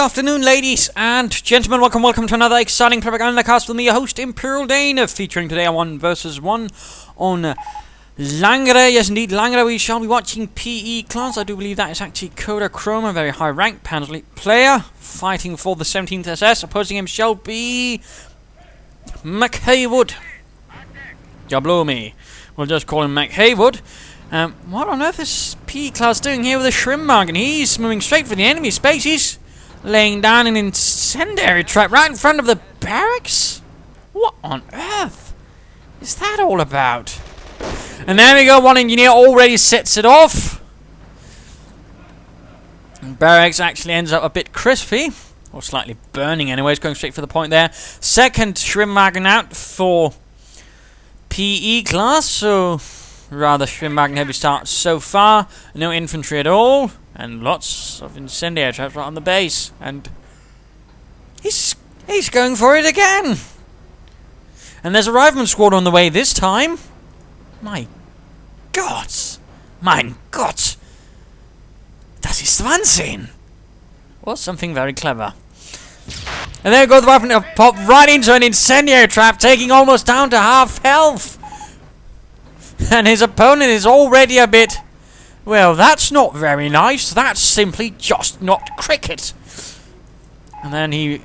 afternoon, ladies and gentlemen. Welcome to another exciting Propagandacast with me, your host, Imperial Dane, featuring today a 1v1 on Langres. Yes, indeed, Langres. We shall be watching PEClass. I do believe that is actually Coda Chroma, a very high rank Panzergrenadier player, fighting for the 17th SS. Opposing him shall be McHaywood. Diablo me. We'll just call him McHaywood. What on earth is PEClass doing here with a Schwimmwagen? He's moving straight for the enemy space. He's laying down an incendiary trap right in front of the barracks? What on earth is that all about? And there we go, one engineer already sets it off. And barracks actually ends up a bit crispy, or slightly burning anyways, going straight for the point there. Second Schwimmwagen out for PEClass, so rather Schwimmwagen heavy start so far. No infantry at all, and lots of incendiary traps right on the base. And he's going for it again. And there's a rifleman squad on the way this time. My Gott! Mein Gott! Das ist Wahnsinn! Or something very clever. And there goes the rifleman, pop right into an incendiary trap, taking almost down to half health. And his opponent is already a bit... Well, that's not very nice. That's simply just not cricket. And then he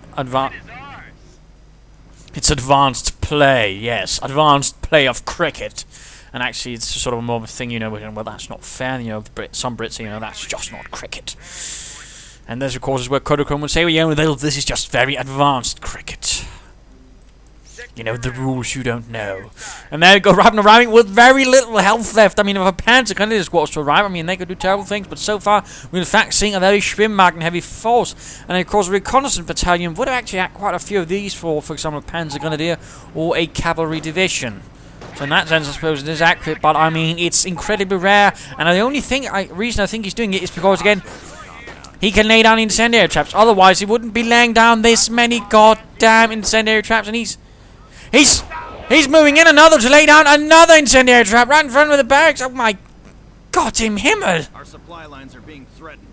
It's advanced play, yes. Advanced play of cricket. And actually, it's sort of more of a thing, you know, well, that's not fair. You know, some Brits say, you know, that's just not cricket. And there's, of course, where Kodachrome would say, well, you know, this is just very advanced cricket. You know, the rules you don't know. And there you go, arriving with very little health left. I mean, if a Panzergrenadiers squad to arrive, I mean, they could do terrible things. But so far, we're in fact seeing a very Schwimmwagen heavy force. And of course, a reconnaissance battalion would have actually had quite a few of these for example, a Panzergrenadier or a cavalry division. So in that sense, I suppose it is accurate. But I mean, it's incredibly rare. And the only reason I think he's doing it is because, again, he can lay down incendiary traps. Otherwise, he wouldn't be laying down this many goddamn incendiary traps. And He's moving in another to lay down another incendiary trap right in front of the barracks. Oh my God im Himmel! Our supply lines are being threatened.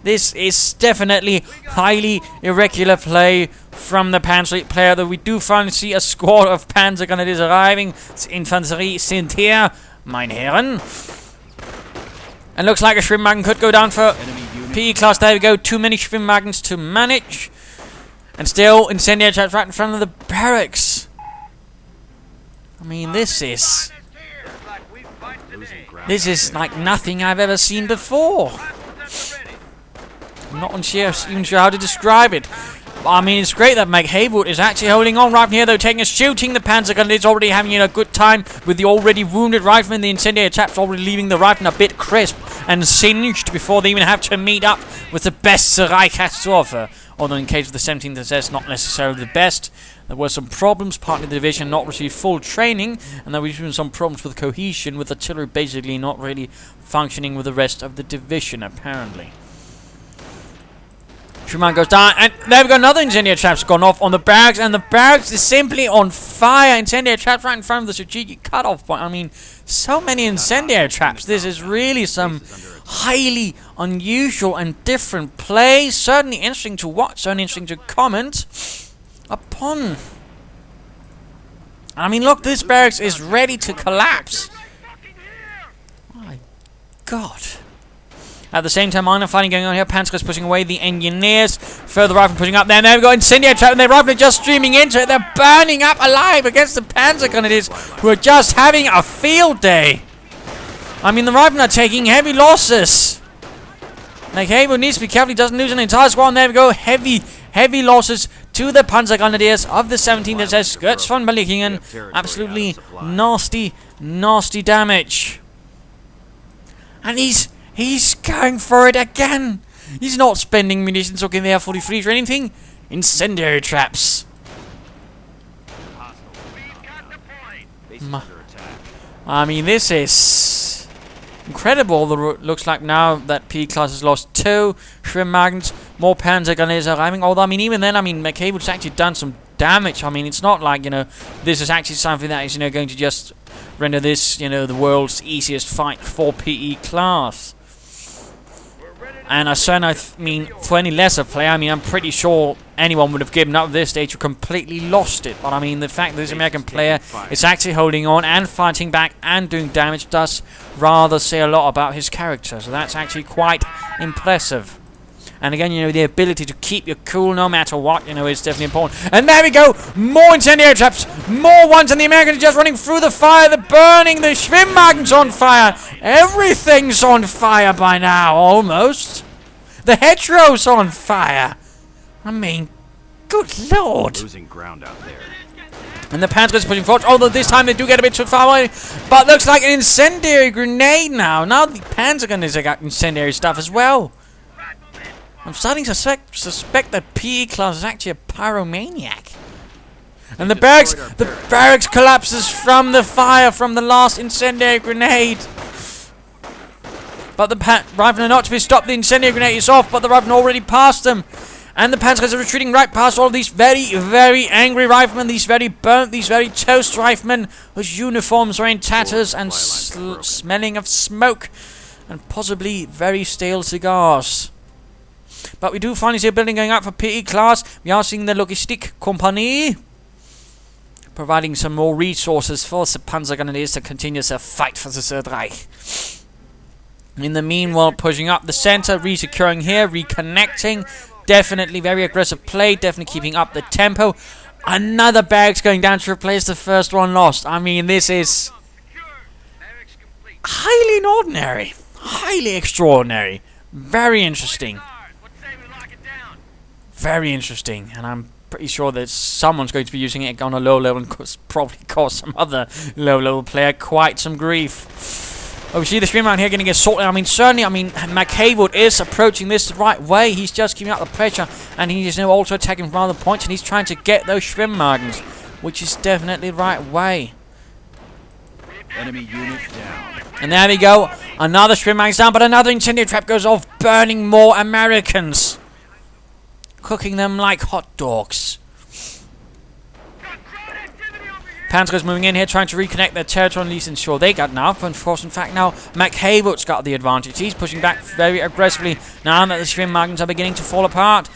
This is definitely highly irregular play from the Panzergrenadier player, though we do finally see a squad of Panzergrenadiers arriving. It's Infanterie sind hier, meine Herren. And looks like a Schwimmwagen could go down for PEClass. There we go, too many Schwimmwagens to manage. And still incendiary traps right in front of the barracks. I mean, this is like nothing I've ever seen before. I'm not even sure how to describe it. But, I mean, it's great that McHaywood is actually holding on right here, though, shooting the Panzergrenadiers, already having a good time with the already wounded rifleman. The incendiary traps already leaving the rifleman a bit crisp and singed before they even have to meet up with the best the Reich has to offer. Although in case of the 17th SS, not necessarily the best. There were some problems, partly the division not received full training, and there were some problems with cohesion, with artillery basically not really functioning with the rest of the division, apparently. Schumann goes down, and there we go, another incendiary trap's gone off on the barracks, and the barracks is simply on fire. Incendiary traps right in front of the strategic cutoff point. I mean, so many incendiary traps. This is really some highly unusual and different play. Certainly interesting to watch, certainly interesting to comment upon. I mean, look, this barracks is ready to collapse. My God. At the same time, minor fighting going on here. Panzergrenadiers pushing away the engineers. Further rifle pushing up there. And there we go, incendiary trap, and their rifle just streaming into it. They're burning up alive against the Panzergrenadiers, who are just having a field day. I mean, the riflemen are taking heavy losses. McHaywood needs to be careful he doesn't lose an entire squad. And there we go, heavy losses to the Panzergrenadiers of the 17th SS. Götz von Berlichingen. Absolutely nasty damage. And he's going for it again. He's not spending munitions or getting the Air-43 or anything. Incendiary traps. I mean, this is incredible. Looks like now that PEClass has lost 2 Schwimmwagens, more Panzergrenadiers arriving. Although, I mean, even then, I mean, McHaywood's actually done some damage. I mean, it's not like, you know, this is actually something that is, you know, going to just render this, you know, the world's easiest fight for PEClass. And I mean, for any lesser player, I mean, I'm pretty sure anyone would have given up at this stage or completely lost it. But I mean, the fact that this American player is actually holding on and fighting back and doing damage does rather say a lot about his character. So that's actually quite impressive. And again, you know, the ability to keep your cool no matter what, you know, is definitely important. And there we go! More incendiary traps! More ones, and the Americans are just running through the fire. They're burning! The Schwimmwagens on fire! Everything's on fire by now, almost! The hedgerows on fire! I mean, good lord! Losing ground out there. And the Panzergrenadiers pushing forward, although this time they do get a bit too far away. But looks like an incendiary grenade now. Now the Panzergrenadiers have got incendiary stuff as well. I'm starting to suspect that PEClass is actually a pyromaniac. And the barracks collapses from the fire from the last incendiary grenade. But the riflemen are not to be stopped. The incendiary grenade is off, but the riflemen already passed them. And the Panzergrenadiers are retreating right past all of these very, very angry riflemen, these very burnt, these very toast riflemen, whose uniforms are in tatters and smelling of smoke, and possibly very stale cigars. But we do finally see a building going up for PEClass. We are seeing the Logistik Company providing some more resources for the Panzergrenadiers to continue their fight for the Third Reich. In the meanwhile, pushing up the center, re-securing here, reconnecting. Definitely very aggressive play, definitely keeping up the tempo. Another barracks going down to replace the first one lost. I mean, this is highly inordinary, highly extraordinary, very interesting. Very interesting, and I'm pretty sure that someone's going to be using it on a low level and probably cause some other low level player quite some grief. Oh, we see the Schwimmwagen here getting assaulted. I mean, certainly, McHaywood is approaching this the right way. He's just keeping up the pressure, and he is now also attacking from other points, and he's trying to get those Schwimmwagens, which is definitely the right way. Enemy unit down. And there we go. Another Schwimmwagen down, but another incendiary trap goes off, burning more Americans. Cooking them like hot dogs. Panzergrenadiers moving in here, trying to reconnect their territory and at least ensure they got enough. And of course, in fact, now McHaywood's got the advantage. He's pushing back very aggressively now that the Schwimmwagens are beginning to fall apart.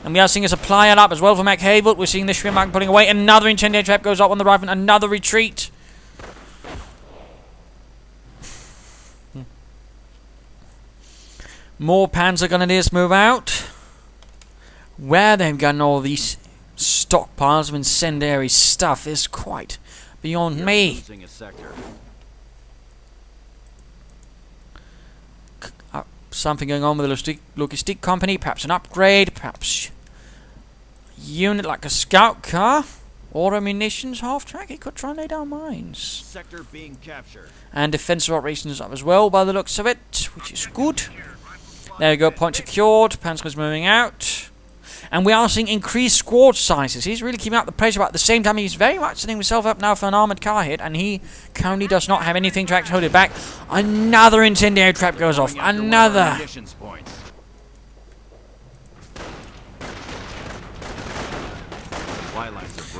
And we are seeing a supply add up as well for McHaywood. We're seeing the Schwimmwagen pulling away. Another incendiary trap goes up on the rifle. Another retreat. More Panzergrenadiers move out. Where they've gotten all these stockpiles of incendiary stuff is quite beyond me. Something going on with the logistic company, perhaps an upgrade, perhaps a unit like a scout car, auto munitions, half-track. It could try and lay down mines. Sector being captured. And defensive operations up as well by the looks of it, which is good. There we go, point secured. Panzergrenadiers moving out. And we are seeing increased squad sizes. He's really keeping up the pressure, but at the same time, he's very much setting himself up now for an armoured car hit, and he currently does not have anything to actually hold it back. Another incendiary trap goes off. Another.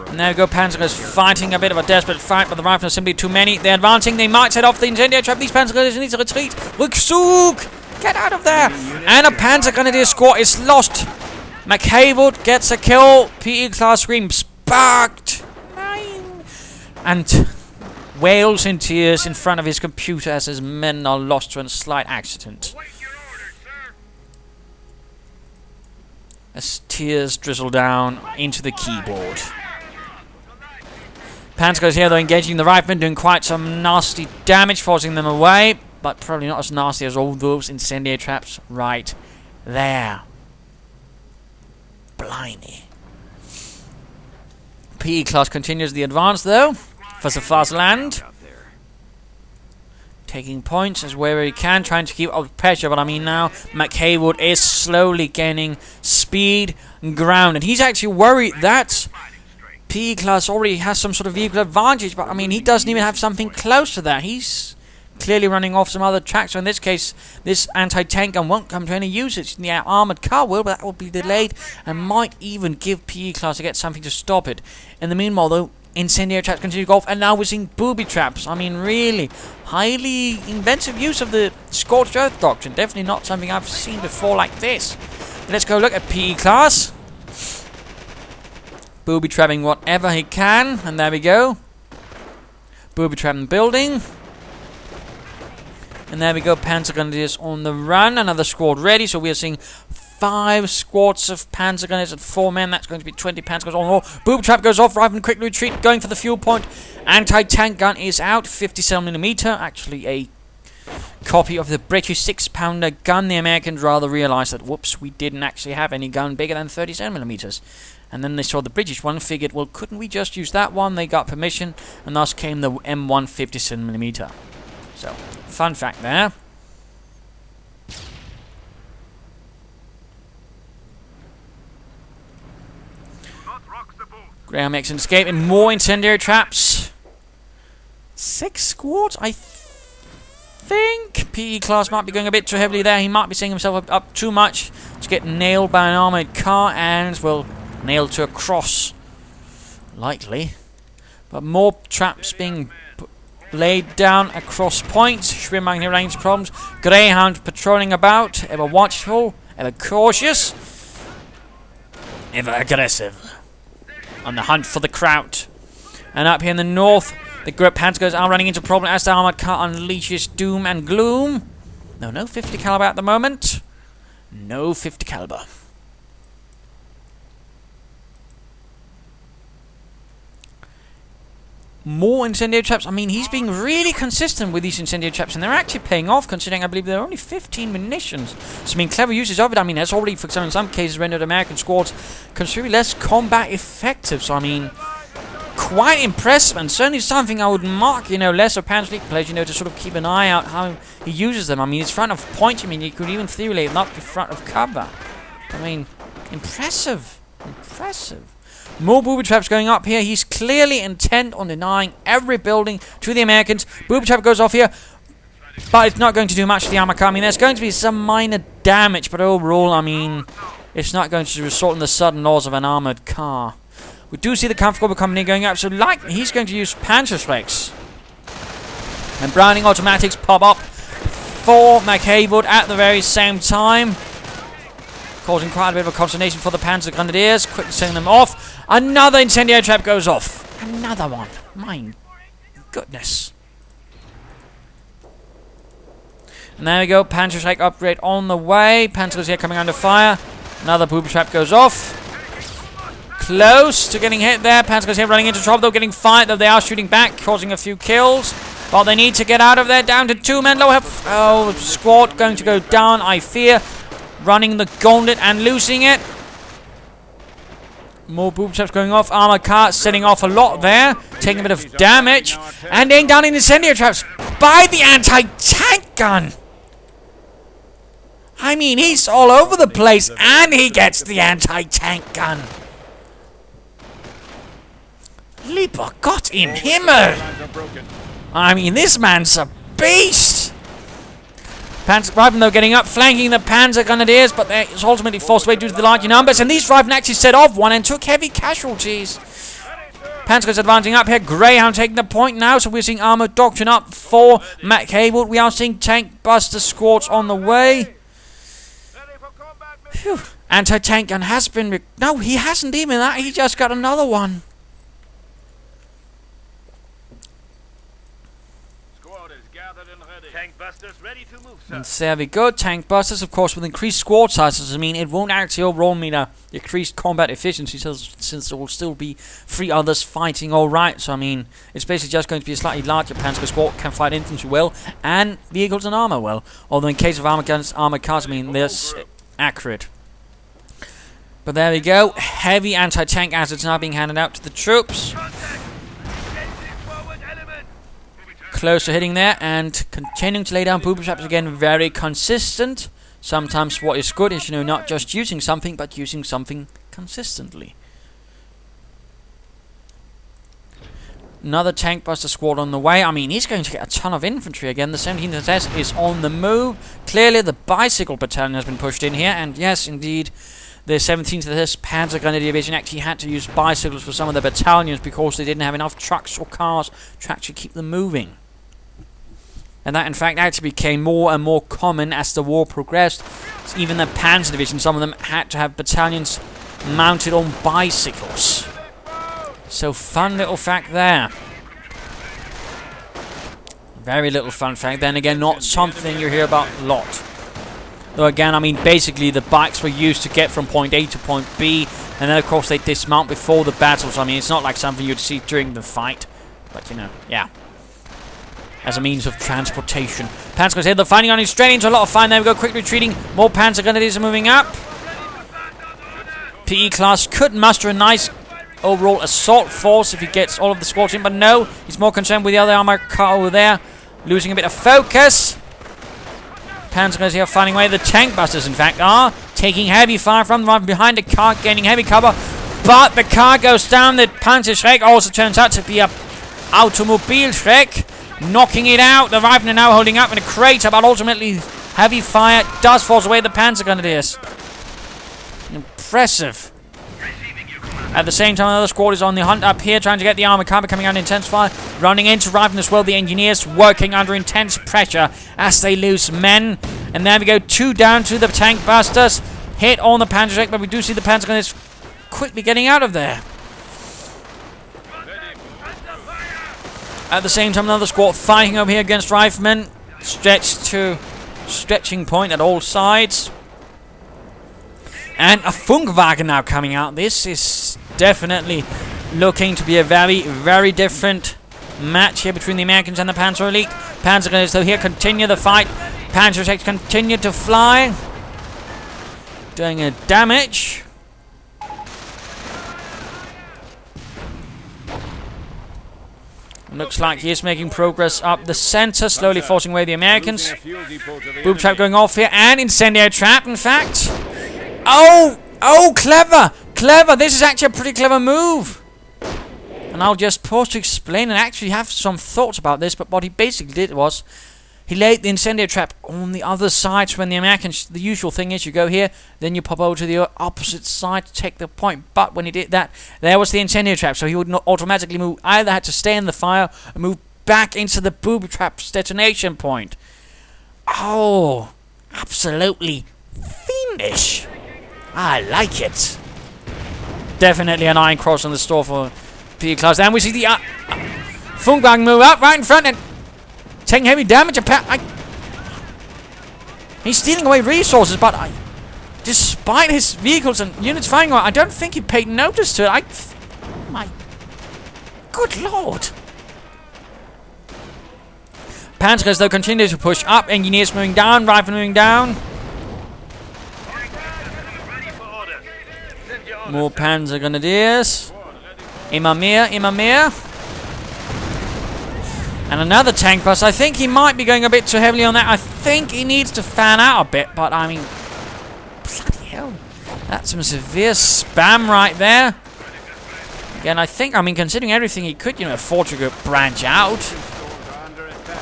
And there we go, Panzergrenadiers fighting a bit of a desperate fight, but the rifles are simply too many. They're advancing. They might set off the incendiary trap. These Panzergrenadiers need to retreat. Rückzug! Get out of there! And a Panzergrenadier squad is lost. McHaywood gets a kill. PEClass screams, sparked! Nine! And wails in tears in front of his computer as his men are lost to a slight accident. As tears drizzle down into the keyboard. Panzergrenadiers here, though, engaging the riflemen, doing quite some nasty damage, forcing them away, but probably not as nasty as all those incendiary traps right there. Blimey. PEClass continues the advance, though, for the fast land. Taking points as wherever he can, trying to keep up the pressure, but I mean now, McHaywood is slowly gaining speed and ground, and he's actually worried that PEClass already has some sort of vehicle advantage, but I mean, he doesn't even have something close to that. He's clearly running off some other tracks, so in this case, this anti-tank gun won't come to any usage. The armoured car will, but that will be delayed, and might even give PEClass to get something to stop it. In the meanwhile, though, incendiary traps continue to go off, and now we're seeing booby traps. I mean, really, highly inventive use of the Scorched Earth Doctrine. Definitely not something I've seen before like this. Let's go look at PEClass. Booby trapping whatever he can, and there we go. Booby trapping building. And there we go, Panzergrenadiers on the run. Another squad ready, so we are seeing 5 squads of Panzergrenadiers at 4 men. That's going to be 20 Panzergrenadiers on all. Booby trap goes off, Rifleman quick retreat, going for the fuel point. Anti-tank gun is out, 57mm. Actually a copy of the British 6-pounder gun. The Americans rather realised that, whoops, we didn't actually have any gun bigger than 37mm. And then they saw the British one, figured, well, couldn't we just use that one? They got permission, and thus came the M1 57mm. So, fun fact there. Graham makes an escape, and more incendiary traps. 6 squads, I think. PEClass might be going a bit too heavily there. He might be setting himself up too much to get nailed by an armoured car, and, well, nailed to a cross. Likely. But more traps being laid down across points. Schwimmwagens here running into problems. Greyhound patrolling about, ever watchful, ever cautious, ever aggressive, on the hunt for the kraut. And up here in the north, the Panzergrenadiers are running into problem as the armoured car unleashes doom and gloom. No 50 caliber at the moment. No 50 caliber. More incendiary traps. I mean, he's being really consistent with these incendiary traps, and they're actually paying off, considering I believe there are only 15 munitions. So, I mean, clever usage of it. I mean, that's already, for example, in some cases, rendered American squads considerably less combat effective. So, I mean, quite impressive, and certainly something I would mark, lesser Panzer League players, to sort of keep an eye out how he uses them. I mean, it's front of point. I mean, you could even theoretically not be front of cover. I mean, impressive. Impressive. More booby traps going up here. He's clearly intent on denying every building to the Americans. Booby trap goes off here, but it's not going to do much to the armor car. I mean, there's going to be some minor damage, but overall, I mean, it's not going to result in the sudden loss of an armored car. We do see the Kampfgruppe company going up, so likely he's going to use Panzerschrecks. And Browning automatics pop up for McHaywood at the very same time, causing quite a bit of a consternation for the Panzergrenadiers. Quickly sending them off. Another incendiary trap goes off. Another one. My goodness. And there we go. Panzerschreck upgrade on the way. Panzergrenadiers here coming under fire. Another booby trap goes off. Close to getting hit there. Panzergrenadiers here running into trouble, though, getting fired, though they are shooting back, causing a few kills. But they need to get out of there. Down to 2 men. Low health. Oh, squad going to go down, I fear. Running the gauntlet and losing it. More booby traps going off. Armored car setting off a lot there. Taking a bit of damage. And then down in incendiary traps by the anti-tank gun. I mean, he's all over the place, and he gets the anti-tank gun. Lieber Gott im Himmel! I mean, this man's a beast! Riflemen, though, getting up, flanking the Panzergrenadiers, but they're ultimately forced away due to the larger numbers, and these Riflemen actually set off one and took heavy casualties. Panzergrenadiers advancing up here. Greyhound taking the point now, so we're seeing armored doctrine up for McHaywood. We are seeing tank buster squads on the way. Phew. Anti-tank gun has been... No, he hasn't even that. He just got another one. Tank busters ready to move, sir. And there we go. Tank busters, of course, with increased squad sizes. I mean, it won't actually overall mean a decreased combat efficiency, since there will still be 3 others fighting all right. So, I mean, it's basically just going to be a slightly larger Panzer squad, can fight infantry well, and vehicles and armor well. Although in case of armored guns, armored cars, I mean, they're accurate. But there we go. Heavy anti-tank assets now being handed out to the troops. Close to hitting there, and continuing to lay down booby traps again. Very consistent. Sometimes what is good is, not just using something, but using something consistently. Another tank buster squad on the way. I mean, he's going to get a ton of infantry again. The 17th SS is on the move. Clearly, the bicycle battalion has been pushed in here, and yes, indeed, the 17th of this Panzergrenadier division actually had to use bicycles for some of their battalions because they didn't have enough trucks or cars to actually keep them moving. And that, in fact, actually became more and more common as the war progressed. So even the Panzer division, some of them had to have battalions mounted on bicycles. So, fun little fact there. Very little fun fact. Then again, not something you hear about a lot. Though again, I mean, basically the bikes were used to get from point A to point B, and then of course they dismount before the battle. So I mean, it's not like something you'd see during the fight, but you know, yeah, as a means of transportation. Panzergrenadiers, they're fighting on straight into a lot of fun. There we go, quick retreating. More Panzergrenadiers are moving up. PEClass could muster a nice overall assault force if he gets all of the squads in, but no, he's more concerned with the other armored car over there, losing a bit of focus. Panzergrenadiers are finding away. The tank busters, in fact, are taking heavy fire from right behind the car, gaining heavy cover. But the car goes down. The Panzerschreck also turns out to be a Automobilschreck, knocking it out. The Riflemen are now holding up in a crater, but ultimately heavy fire does force away the Panzergrenadiers. Impressive. At the same time, another squad is on the hunt up here, trying to get the armored car, coming under intense fire. Running into Riflemen as well, the engineers working under intense pressure as they lose men. And there we go, 2 down to the tank busters. Hit on the Panzerschreck, but we do see the Panzergrenadiers quickly getting out of there. At the same time, another squad fighting over here against Riflemen. Stretched to stretching point at all sides. And a Funkwagen now coming out. This is definitely looking to be a very, very different match here between the Americans and the Panzer Elite. Panzergrenadiers, though, here continue the fight. Panzerschrecks continue to fly, doing a damage. Looks like he is making progress up the center, slowly forcing away the Americans. Boob trap going off here, and incendiary trap, in fact. Oh, clever! Clever! This is actually a pretty clever move. And I'll just pause to explain and actually have some thoughts about this, but what he basically did was he laid the incendiary trap on the other side. So when the Americans, the usual thing is you go here, then you pop over to the opposite side to take the point. But when he did that, there was the incendiary trap, so he would not automatically move. Either had to stay in the fire and move back into the booby trap's detonation point. Oh, absolutely fiendish. I like it. Definitely an iron cross on the store for PEClass. Then we see the Funkwagen move up right in front and taking heavy damage. He's stealing away resources, but despite his vehicles and units fighting on, I don't think he paid notice to it. My good lord. Panzers, though, continue to push up. Engineers moving down, Riflemen moving down. More Panzergrenadiers. Immer mehr, immer mehr. And another tank bus. I think he might be going a bit too heavily on that. I think he needs to fan out a bit, but I mean, bloody hell. That's some severe spam right there. Again, I think, I mean, considering everything he could, you know, afford to go branch out.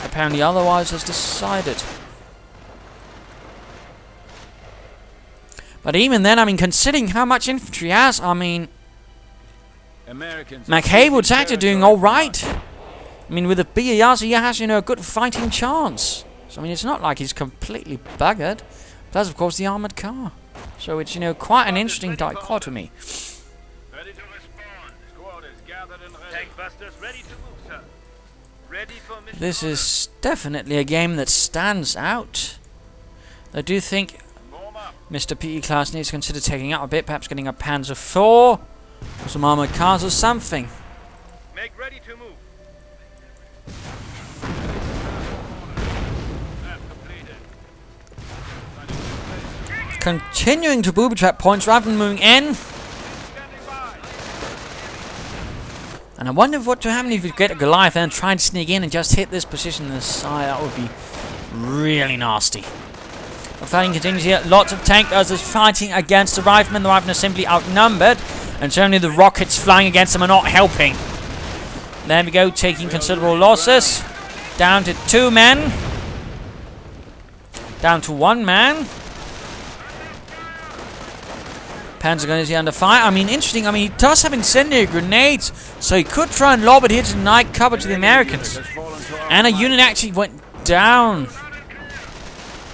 Apparently otherwise has decided. But even then, I mean, considering how much infantry he has, I mean, McHaywood's actually doing alright. I mean, with the BARs, he has, you know, a good fighting chance. So, I mean, it's not like he's completely buggered. Plus, of course, the armoured car. So, it's, you know, quite an interesting dichotomy. Ready to respond. Squad is gathered and ready. Tank busters ready to move, sir. Ready for mission. This is definitely a game that stands out. I do think Mr. PEClass needs to consider taking out a bit, perhaps getting a Panzer IV, or some armoured cars or something. Make ready to move. Continuing to booby trap points rather than moving in. And I wonder what would happen if you get a Goliath and try and sneak in and just hit this position on the side. That would be really nasty. The fighting continues here. Lots of tank buzzers fighting against the Riflemen. The Riflemen are simply outnumbered, and certainly the rockets flying against them are not helping. There we go, taking considerable losses. Down to 2 men. Down to 1 man. Panzergrenadiers here under fire. I mean, interesting. I mean, he does have incendiary grenades, so he could try and lob it here to deny cover to the Americans. And a unit actually went down.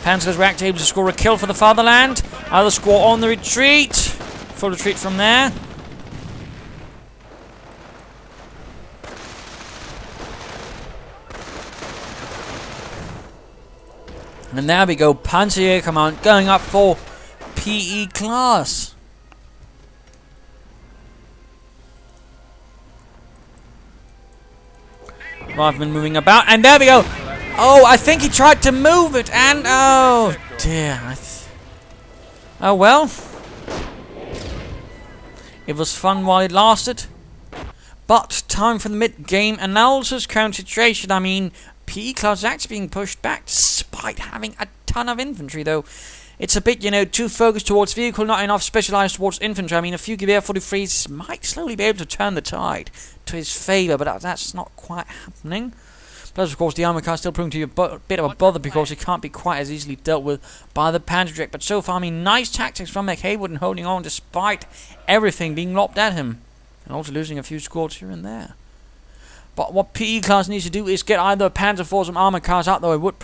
Panzers were actually able to score a kill for the fatherland. Other squad on the retreat. Full retreat from there. And there we go. Panzer Command going up for PEClass. Rifleman moving about, and there we go. Oh, I think he tried to move it, and oh dear. Oh well. It was fun while it lasted. But time for the mid-game analysis. Current situation. I mean, PEClass is actually being pushed back despite having a ton of infantry, though. It's a bit, you know, too focused towards vehicle, not enough specialized towards infantry. I mean, a few Gewehr 43s might slowly be able to turn the tide to his favour, but that's not quite happening. Plus, of course, the armor car is still proving to be a bit of a bother because it can't be quite as easily dealt with by the Panzergrenadiers. But so far, I mean, nice tactics from McHaywood and holding on despite everything being lobbed at him. And also losing a few squads here and there. But what PEClass needs to do is get either a Panzer IV or some armor cars out, though I would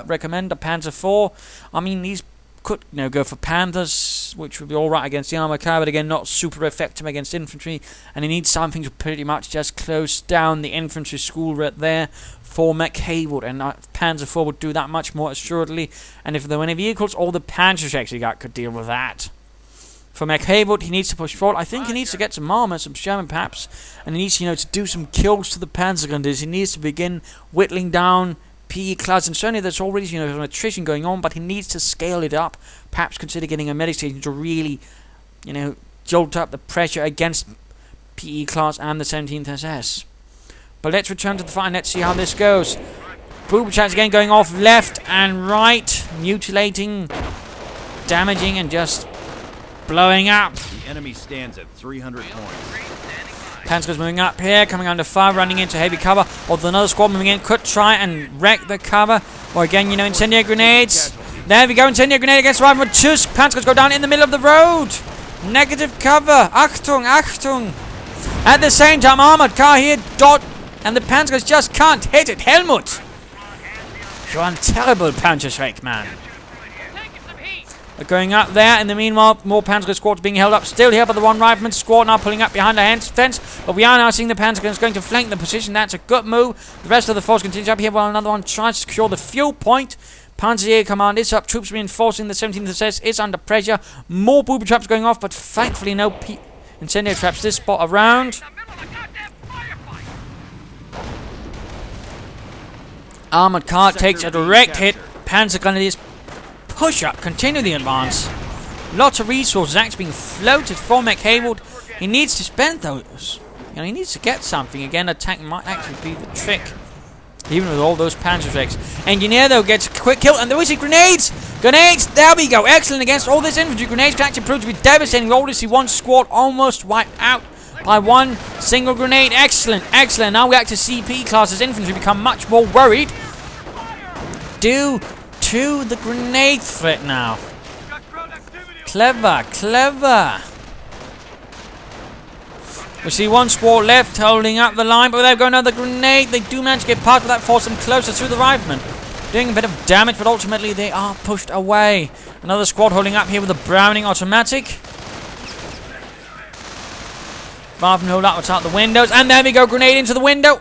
recommend a Panzer IV. I mean, these could, you know, go for Panthers, which would be alright against the armor car, but again, not super effective against infantry. And he needs something to pretty much just close down the infantry school right there for McHaywood. And Panzer IV would do that much more assuredly. And if there were any vehicles, all the Panzers actually could deal with that. For McHaywood, he needs to push forward. I think he needs to get some armor, some Sherman perhaps, and he needs, you know, to do some kills to the Panzergrenadiers. He needs to begin whittling down PEClass, and certainly there's already, you know, some attrition going on, but he needs to scale it up. Perhaps consider getting a medic station to really, you know, jolt up the pressure against PEClass and the 17th SS. But let's return to the fight and let's see how this goes. Booby traps again going off left and right, mutilating, damaging, and just blowing up. The enemy stands at 300 points. Panzer's moving up here, coming under fire, running into heavy cover. Although another squad moving in could try and wreck the cover. Or again, you know, incendiary grenades. There we go, incendiary grenade against Rifleman. Two Panzers go down in the middle of the road. Negative cover. Achtung, Achtung. At the same time, armored car here, dot, and the Panzers just can't hit it. Helmut, you're a terrible Panzerschreck, man. Going up there. In the meanwhile, more Panzer squads being held up still here by the one Rifleman squad now pulling up behind the fence. But we are now seeing the Panzergrenadiers going to flank the position. That's a good move. The rest of the force continues up here while another one tries to secure the fuel point. Panzer Command is up. Troops reinforcing the 17th SS is under pressure. More booby traps going off, but thankfully no incendiary traps this spot around. Armored car takes a direct hit. Panzergrenadiers push up, continue the advance. Lots of resources actually being floated for McHaywood. He needs to spend those. You know, he needs to get something. Again, a tank might actually be the trick. Even with all those Panzerschrecks. Engineer, though, gets a quick kill. And there we see grenades! Grenades! There we go! Excellent against all this infantry. Grenades can actually prove to be devastating. We already see one squad almost wiped out by one single grenade. Excellent, excellent. Now we actually see PEClass's infantry become much more worried due to the grenade threat now. Clever, clever. We see one squad left holding up the line, but they've got another grenade. They do manage to get past, but that forces them closer to the Riflemen, doing a bit of damage, but ultimately they are pushed away. Another squad holding up here with a Browning automatic. Riflemen hold up without the windows, and there we go, grenade into the window.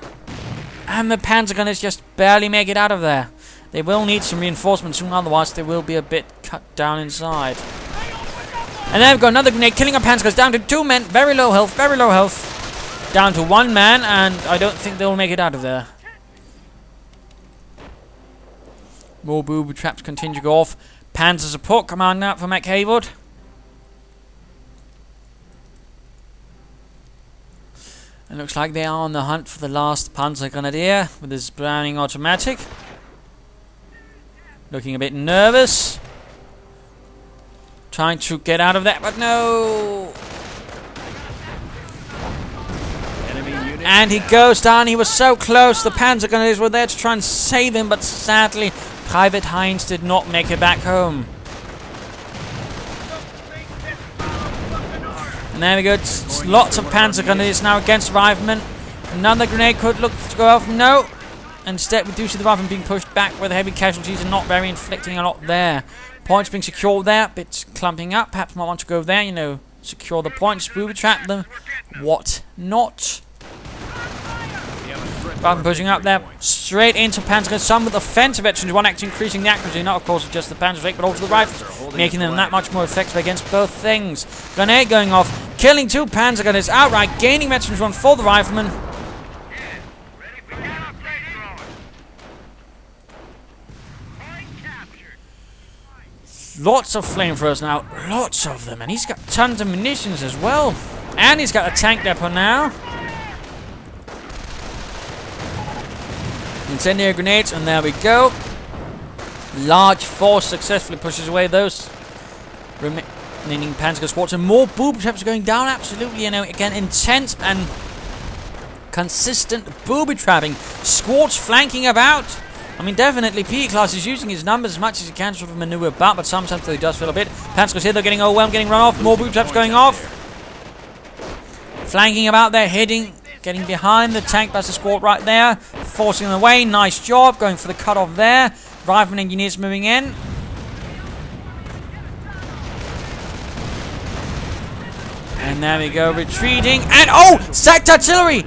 And the Panzergrenadiers just barely make it out of there. They will need some reinforcements soon, otherwise they will be a bit cut down inside. And there we go, another grenade killing a Panzer. Down to 2 men, very low health, very low health. Down to 1 man, and I don't think they'll make it out of there. More booby traps continue to go off. Panzer support command out for McHaywood. It looks like they are on the hunt for the last Panzergrenadier with his Browning automatic. Looking a bit nervous. Trying to get out of that, but no. And he goes down. He was so close. The Panzergrenadiers were there to try and save him, but sadly, Private Heinz did not make it back home. And there we go. Lots of Panzergrenadiers now against the riflemen. Another grenade could look to go off. No. Instead, we do see the riflemen being pushed back with heavy casualties and not very inflicting a lot there. Points being secured there. Bits clumping up. Perhaps might want to go there, you know, secure the points, booby trap them, what not. Rather than pushing up there, straight into Panzergrenadiers. Some with offensive veterans, one actually increasing the accuracy, not of course with just the Panzer, but also the rifles, making them that much more effective against both things. Grenade going off, killing 2 Panzergrenadiers outright, gaining veterans run for the riflemen. Lots of flamethrowers now, lots of them, and he's got tons of munitions as well. And he's got a tank depot now. Incendiary grenades, and there we go. Large force successfully pushes away those remaining Panzer squads, and more booby traps are going down. Absolutely, you know, again, intense and consistent booby trapping. Squads flanking about. I mean, definitely PEClass is using his numbers as much as he can to sort of maneuver about, but sometimes he does feel a bit. Panzers here, they're getting overwhelmed, getting run off. More booby traps going off. Flanking about there, hitting. Getting behind the tank buster squad right there, forcing them away. Nice job, going for the cutoff there. Rifleman engineers moving in. And there we go, retreating. And oh, sacked artillery!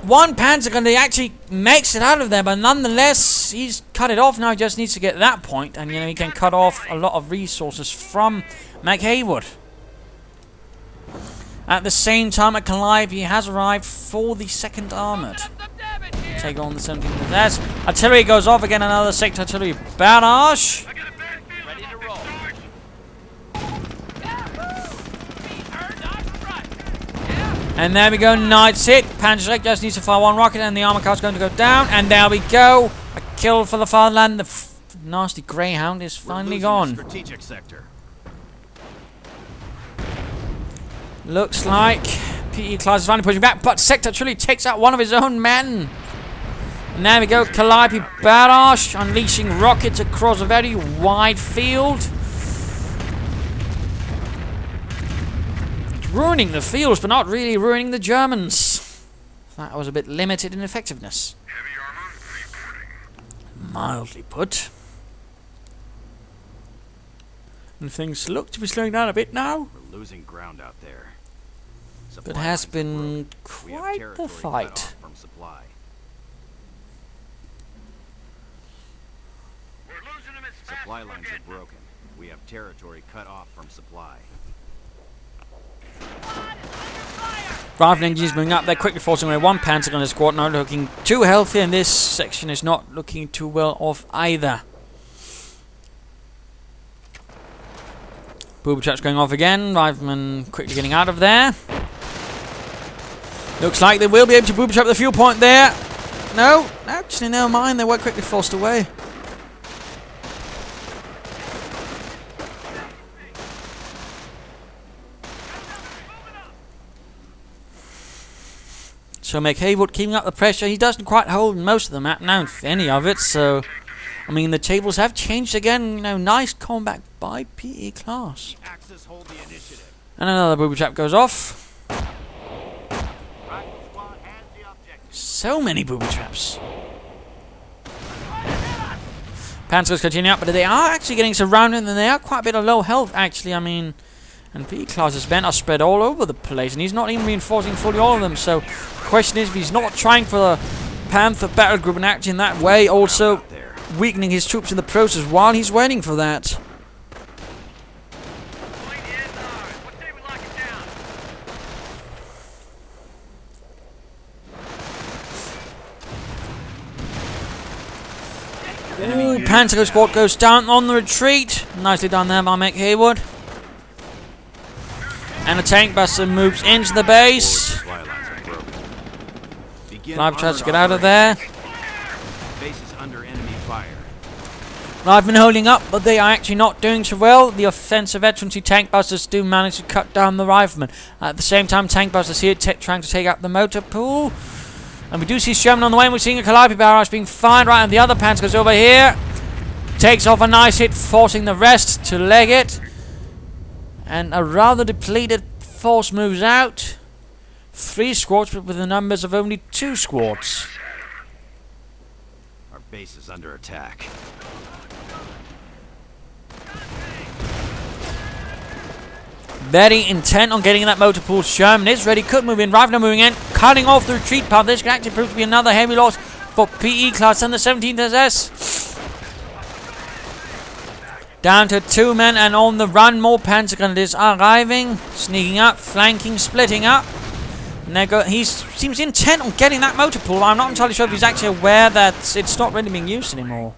One Panzergrenadier actually makes it out of there, but nonetheless, he's cut it off now. He just needs to get that point, and you know he can cut off a lot of resources from McHaywood. At the same time, a Calliope has arrived for the 2nd Armoured. Take on the 17th. There's artillery goes off again. Another sector artillery barrage. Ready to roll. And there we go. Nice hit. Panzer just needs to fire 1 rocket, and the armor car's going to go down. And there we go. A kill for the fatherland. The nasty Greyhound is finally gone. Strategic sector. Looks like PEClass is finally pushing back, but Sector truly takes out one of his own men. And there we go, Calliope barrage, unleashing rockets across a very wide field. It's ruining the fields, but not really ruining the Germans. That was a bit limited in effectiveness. Mildly put. And things look to be slowing down a bit now. We're losing ground out there. But it has been quite the fight. From supply. Supply lines are broken. We have territory cut off from supply. Rifle engineers moving up there, quickly forcing away 1 Panzergrenadier squad. Not looking too healthy, and this section is not looking too well off either. Booby traps going off again. Riflemen quickly getting out of there. Looks like they will be able to booby trap the fuel point there. No, actually never mind. They were quickly forced away. So McHaywood keeping up the pressure. He doesn't quite hold most of the map now, if any of it. So, I mean, the tables have changed again. You know, nice combat by PEClass. And another booby trap goes off. So many booby traps. Panzers continue up, but they are actually getting surrounded, and they are quite a bit of low health, actually. I mean, and PEClass's men are spread all over the place, and he's not even reinforcing fully all of them. So, the question is if he's not trying for the Panther battle group and acting that way, also weakening his troops in the process while he's waiting for that. Ooh, Panzer squad goes down on the retreat. Nicely done there by McHaywood. And the tank buster moves into the base. Live tries to get out of there. Base is under enemy fire. I've been holding up, but they are actually not doing so well. The offensive veterancy tank busters do manage to cut down the riflemen. At the same time, tank busters here trying to take out the motor pool. And we do see Sherman on the way, and we're seeing a Calliope barrage being fired right, and the other Panzer goes over here. Takes off a nice hit, forcing the rest to leg it. And a rather depleted force moves out. 3 squads, but with the numbers of only 2 squads. Our base is under attack. Very intent on getting that motor pool. Sherman is ready, could move in. Rifleman moving in, cutting off the retreat path. This could actually prove to be another heavy loss for PEClass and the 17th SS. Down to 2 men and on the run. More Panzergrenadiers arriving, sneaking up, flanking, splitting up. And there he seems intent on getting that motor pool. I'm not entirely sure if he's actually aware that it's not really being used anymore.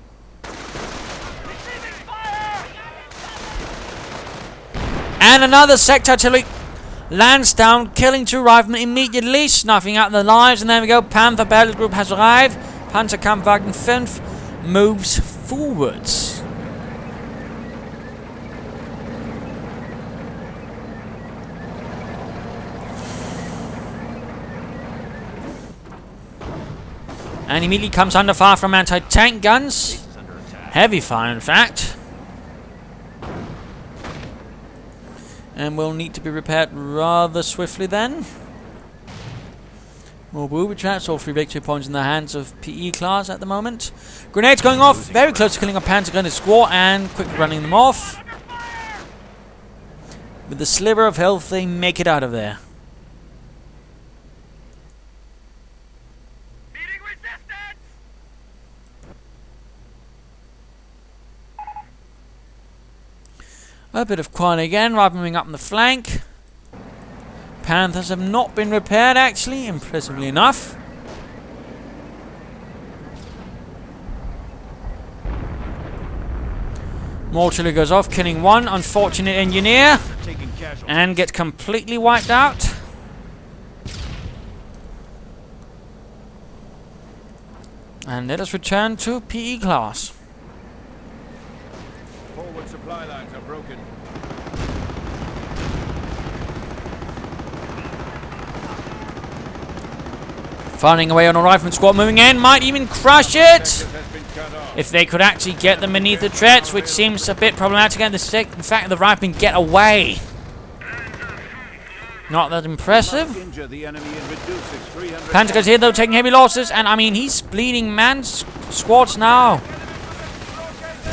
And another sector artillery lands down, killing 2 riflemen immediately, snuffing out their lives. And there we go, Panther Battle Group has arrived. Panzerkampfwagen 5 moves forwards. And immediately comes under fire from anti-tank guns. Heavy fire, in fact. And will need to be repaired rather swiftly then. More booby traps, all 3 victory points in the hands of PEClass at the moment. Grenades going off, very close to killing a Panzergrenadier squad and quickly running them off. With the sliver of health, they make it out of there. A bit of quiet again, riflemen up on the flank. Panthers have not been repaired, actually, impressively enough. More artillery goes off, killing 1 unfortunate engineer. And gets completely wiped out. And let us return to PEClass. Forward supply lines are broken. Firing away on a rifleman squad, moving in, might even crush it! If they could actually get them beneath the treads, which seems a bit problematic. And in fact, the riflemen get away. Not that impressive. Panzergrenadiers here, though, taking heavy losses. And, I mean, he's bleeding man squads now.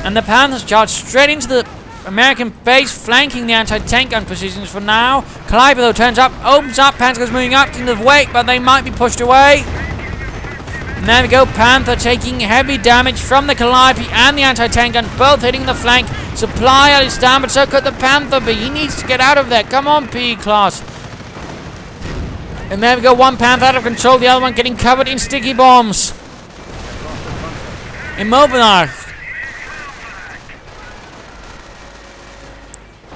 And the Panthers charge straight into the American base, flanking the anti-tank gun positions for now. Calliope, though, turns up, opens up. Panzergrenadiers moving up into the wake, but they might be pushed away. And there we go, Panther taking heavy damage from the Calliope and the anti-tank gun, both hitting the flank. Supply is down, but so could the Panther be. He needs to get out of there. Come on, PEClass. And there we go, 1 Panther out of control, the other one getting covered in sticky bombs. Immobilized.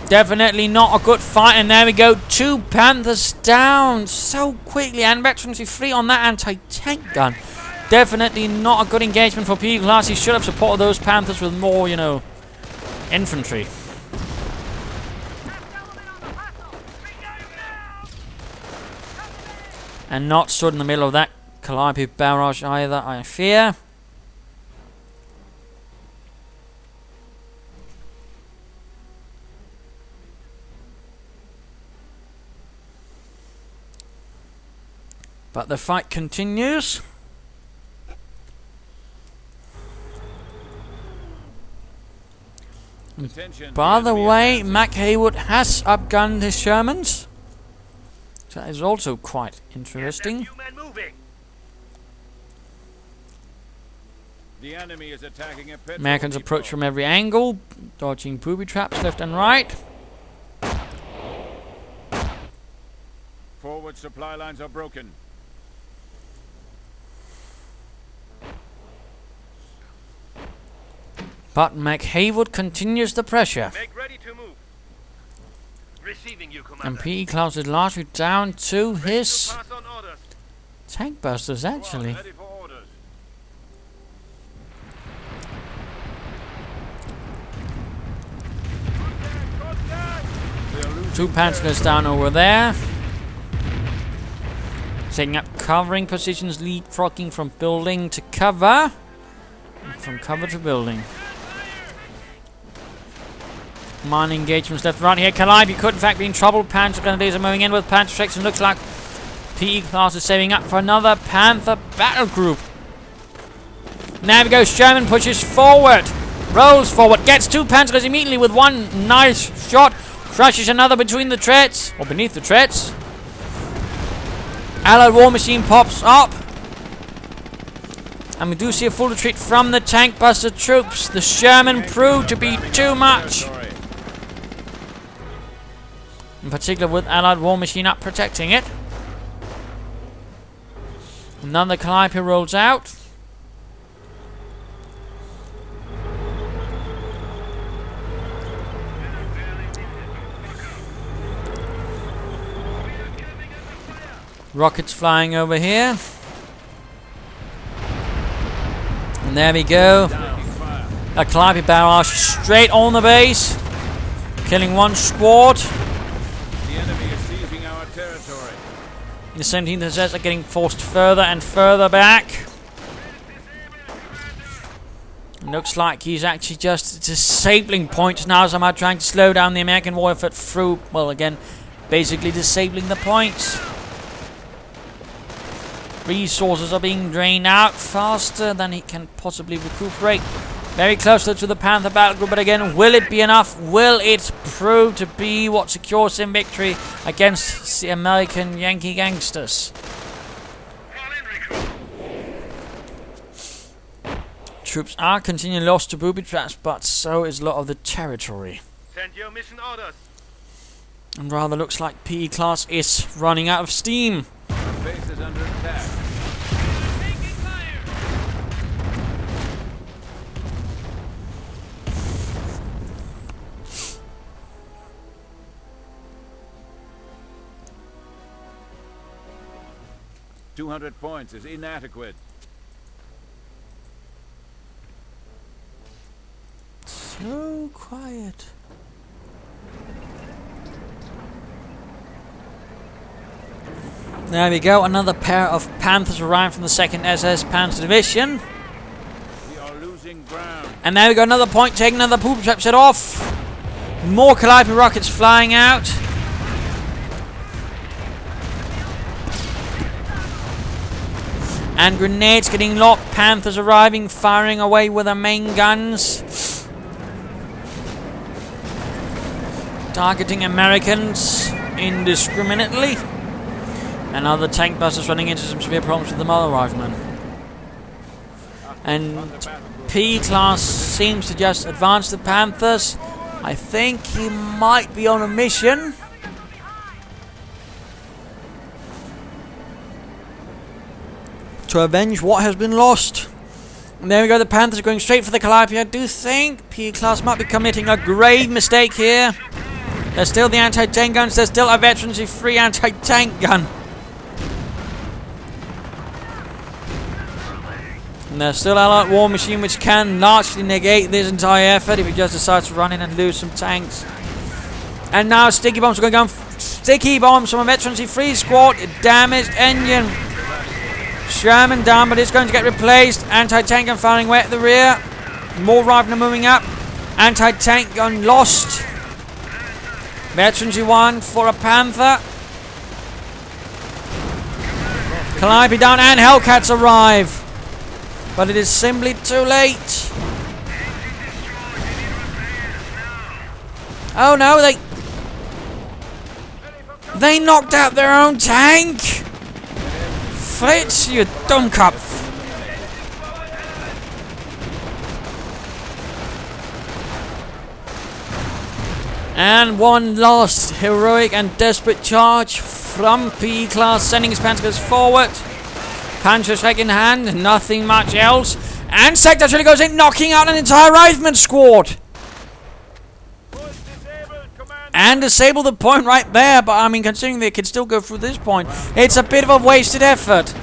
Definitely not a good fight, and there we go, 2 Panthers down so quickly, and veterancy free on that anti-tank gun. Definitely not a good engagement for PEClass. He should have supported those Panthers with more, you know, infantry. And not stood in the middle of that Calliope barrage either, I fear. But the fight continues. By the way, McHaywood has upgunned his Shermans. So that is also quite interesting. The enemy is attacking a petrol Americans depot. approach from every angle, dodging booby traps left and right. Forward supply lines are broken. But McHaywood continues the pressure. Make ready to move. Receiving you, Commander. And PEClass is largely down to Ready his to pass on orders. tank busters, actually. Ready for orders. 2 Panzergrenadiers down over there. Setting up covering positions, leapfrogging from building to cover. And from cover to building. Minor engagements left and right here. Calliope could in fact be in trouble. Panzergrenadiers are moving in with Panzergrenadiers, and looks like PEClass is saving up for another Panther battle group. Now we go. Sherman pushes forward. Rolls forward. Gets 2 Panzers immediately with one nice shot. Crushes another between the treads. Or beneath the treads. Allied war machine pops up. And we do see a full retreat from the tank buster troops. The Sherman proved to be too much. In particular with Allied war machine up protecting it. Another Calliope rolls out. Rockets flying over here. And there we go. A Calliope barrage straight on the base. Killing one squad. The enemy is seizing our territory. The 17th SS are getting forced further and further back. Looks like he's actually just disabling points now, somehow trying to slow down the American war effort through, well, again, basically disabling the points. Resources are being drained out faster than he can possibly recuperate. Very close to the Panther battle group, but again, will it be enough? Will it prove to be what secures him victory against the American Yankee gangsters? Troops are continuing lost to booby traps, but so is a lot of the territory. Send your mission orders. And rather looks like PEClass is running out of steam. Our base is under attack. Taking fire. $200 points is inadequate. So quiet. There we go, another pair of Panthers arrived from the 2nd SS Panzer Division. We are losing ground. And there we go, another point taken, another poop trap set off. More Calliope rockets flying out. And grenades getting locked, Panthers arriving, firing away with their main guns. Targeting Americans indiscriminately. And other tank busters running into some severe problems with the mother riflemen. And PEClass seems to just advance the Panthers. I think he might be on a mission. To avenge what has been lost. And there we go, the Panthers are going straight for the Calliope. I do think PEClass might be committing a grave mistake here. There's still the anti-tank guns, there's still a veterancy-free anti-tank gun. And there's still Allied war machine, which can largely negate this entire effort if he just decides to run in and lose some tanks. And now sticky bombs are going down. Sticky bombs from a veterancy-free squad. Damaged engine. Sherman down, but it's going to get replaced. Anti-tank gun firing away at the rear. More riflemen moving up. Anti-tank gun lost. Veterancy 1 for a Panther. Calliope down and Hellcats arrive. But it is simply too late. Oh no, they knocked out their own tank. Fritz, you Dummkopf. And one last heroic and desperate charge from PEClass, sending his Panzers forward. Panzerschreck in hand, nothing much else. And Sector actually goes in, knocking out an entire rifleman squad. And disable the point right there, but I mean, considering they can still go through this point, it's a bit of a wasted effort.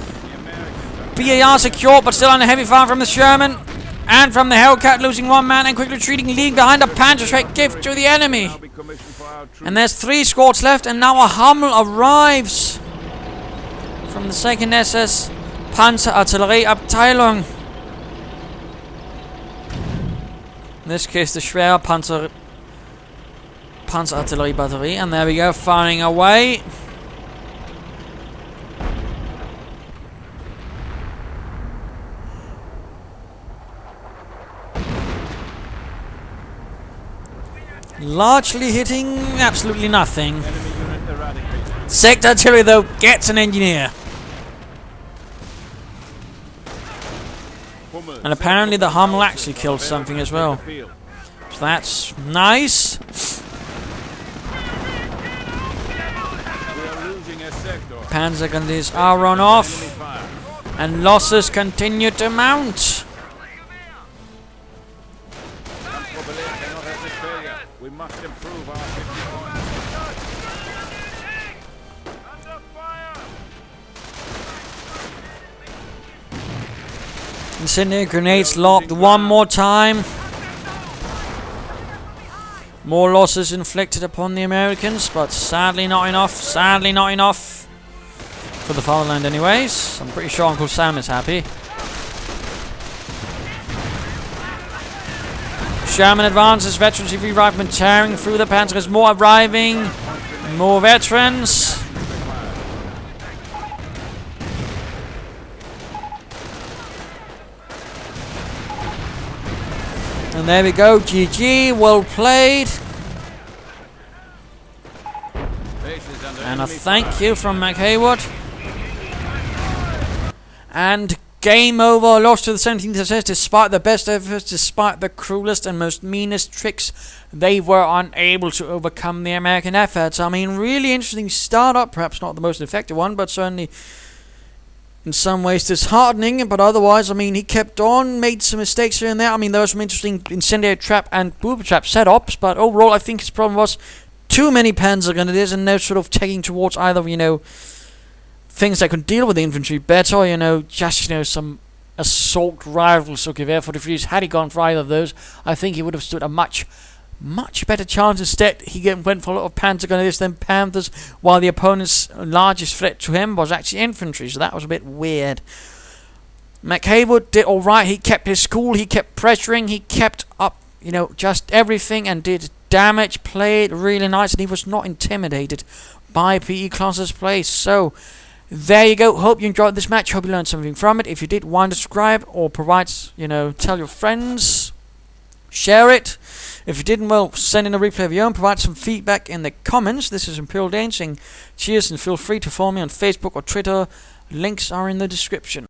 BAR secure, but still under heavy fire from the Sherman. And from the Hellcat, losing one man and quickly retreating, leaving behind a Panzerschreck gift to the enemy. And there's 3 squads left, and now a Hummel arrives from the 2nd SS Panzerartillerieabteilung. In this case, the Schwerpanzer Panzerartillerie battery, and there we go, firing away. Largely hitting absolutely nothing. Enemy unit eradicated. Sector artillery though gets an engineer. Hummel, And apparently the Hummel actually killed something as well. field. So that's nice. We are losing a sector. Panzergrenadiers are run off. Enemy fire. And losses continue to mount. Probably cannot have this failure. We must improve our 50 points. Under fire! Incendiary grenades lobbed one more time. More losses inflicted upon the Americans, but sadly not enough. Sadly not enough. For the fatherland anyways. I'm pretty sure Uncle Sam is happy. Sherman advances, veterans revived, tearing through the Panzers. More arriving. More veterans. And there we go, GG, well played. Bases under And a enemy thank fire. you from McHaywood. And game over, lost to the 17th SS despite the best efforts, despite the cruelest and most meanest tricks. They were unable to overcome the American efforts. I mean, really interesting startup, perhaps not the most effective one, but certainly in some ways disheartening, but otherwise, I mean, he kept on, made some mistakes here and there. I mean, there were some interesting incendiary trap and booby trap setups, but overall, I think his problem was too many Panzergrenadiers and no sort of taking towards either, you know, things that could deal with the infantry better, you know, just, you know, some assault rifles or Gewehr for the Fries. Had he gone for either of those, I think he would have stood a much better chance. Instead, he went for a lot of Panzergrenadiers than Panthers, while the opponent's largest threat to him was actually infantry, so that was a bit weird. McHaywood did alright. He kept his cool, he kept pressuring, he kept up, you know, just everything and did damage, played really nice, and he was not intimidated by PEClass's play. So there you go. Hope you enjoyed this match. Hope you learned something from it. If you did, why not subscribe or provide, you know, tell your friends, share it. If you didn't, well, send in a replay of your own, provide some feedback in the comments. This is Imperial Dane saying cheers, and feel free to follow me on Facebook or Twitter. Links are in the description.